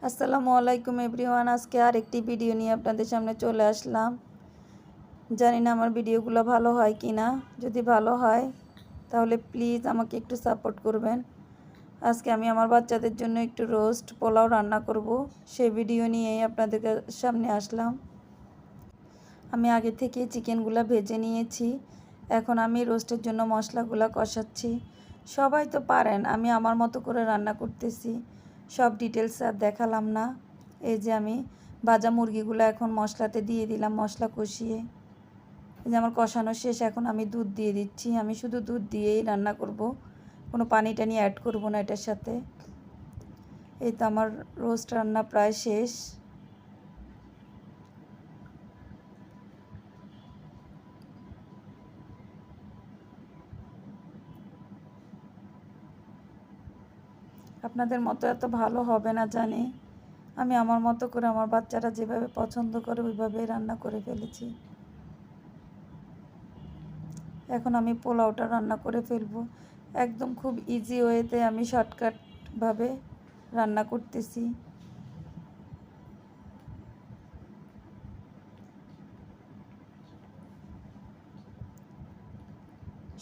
আসসালামু আলাইকুম এভরিওয়ান। আজকে আরেকটি ভিডিও নিয়ে আপনাদের সামনে চলে আসলাম। জানি না আমার ভিডিওগুলো ভালো হয় কি না। যদি ভালো হয় তাহলে প্লিজ আমাকে একটু সাপোর্ট করবেন। আজকে আমি আমার বাচ্চাদের জন্য একটু রোস্ট পোলাও রান্না করব, সেই ভিডিও নিয়েই আপনাদের সামনে আসলাম। আমি আগে থেকে চিকেনগুলো ভেজে নিয়েছি। এখন আমি রোস্টের জন্য মশলাগুলো কষাচ্ছি। সবাই তো পারেন, আমি আমার মতো করে রান্না করতেছি। সব ডিটেলস আর দেখালাম না। এই যে আমি ভাজা মুরগিগুলো এখন মশলাতে দিয়ে দিলাম, মশলা কষিয়ে। এই যে আমার কষানো শেষ, এখন আমি দুধ দিয়ে দিচ্ছি। আমি শুধু দুধ দিয়েই রান্না করব, কোনো পানি টানি অ্যাড করব না এটার সাথে। এই তো আমার রোস্ট রান্না প্রায় শেষ। আপনাদের মতো এত ভালো হবে না জানি, আমি আমার মতো করে আমার বাচ্চারা যেভাবে পছন্দ করে ওইভাবেই রান্না করে ফেলেছি। এখন আমি পোলাওটা রান্না করে ফেলবো। একদম খুব ইজি ওয়েতে আমি শর্টকাটভাবে রান্না করতেছি।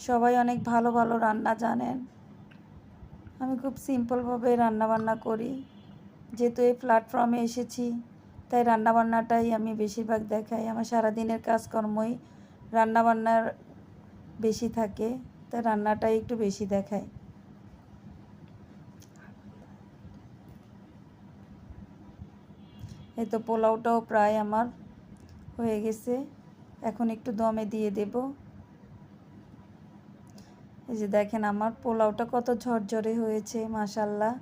সবাই অনেক ভালো ভালো রান্না জানেন, আমি খুব সিম্পলভাবে রান্নাবান্না করি। যেহেতু এই প্ল্যাটফর্মে এসেছি তাই রান্নাবান্নাটাই আমি বেশিরভাগ দেখাই। আমার সারাদিনের কাজকর্মই রান্নাবান্নার বেশি থাকে, তাই রান্নাটাই একটু বেশি দেখাই। এই তো পোলাওটাও প্রায় আমার হয়ে গেছে, এখন একটু দমে দিয়ে দেব। এই যে দেখেন আমার পোলাওটা কত ঝরঝরে হয়েছে, মাশাআল্লাহ।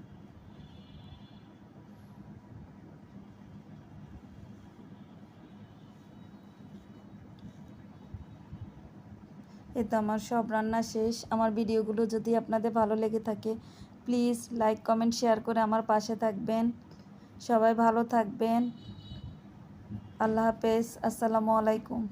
এই তো আমার সব রান্না শেষ। আমার ভিডিওগুলো যদি আপনাদের ভালো লেগে থাকে প্লিজ লাইক কমেন্ট শেয়ার করে আমার পাশে থাকবেন। সবাই ভালো থাকবেন। আল্লাহ হাফেজ। আসসালামু আলাইকুম।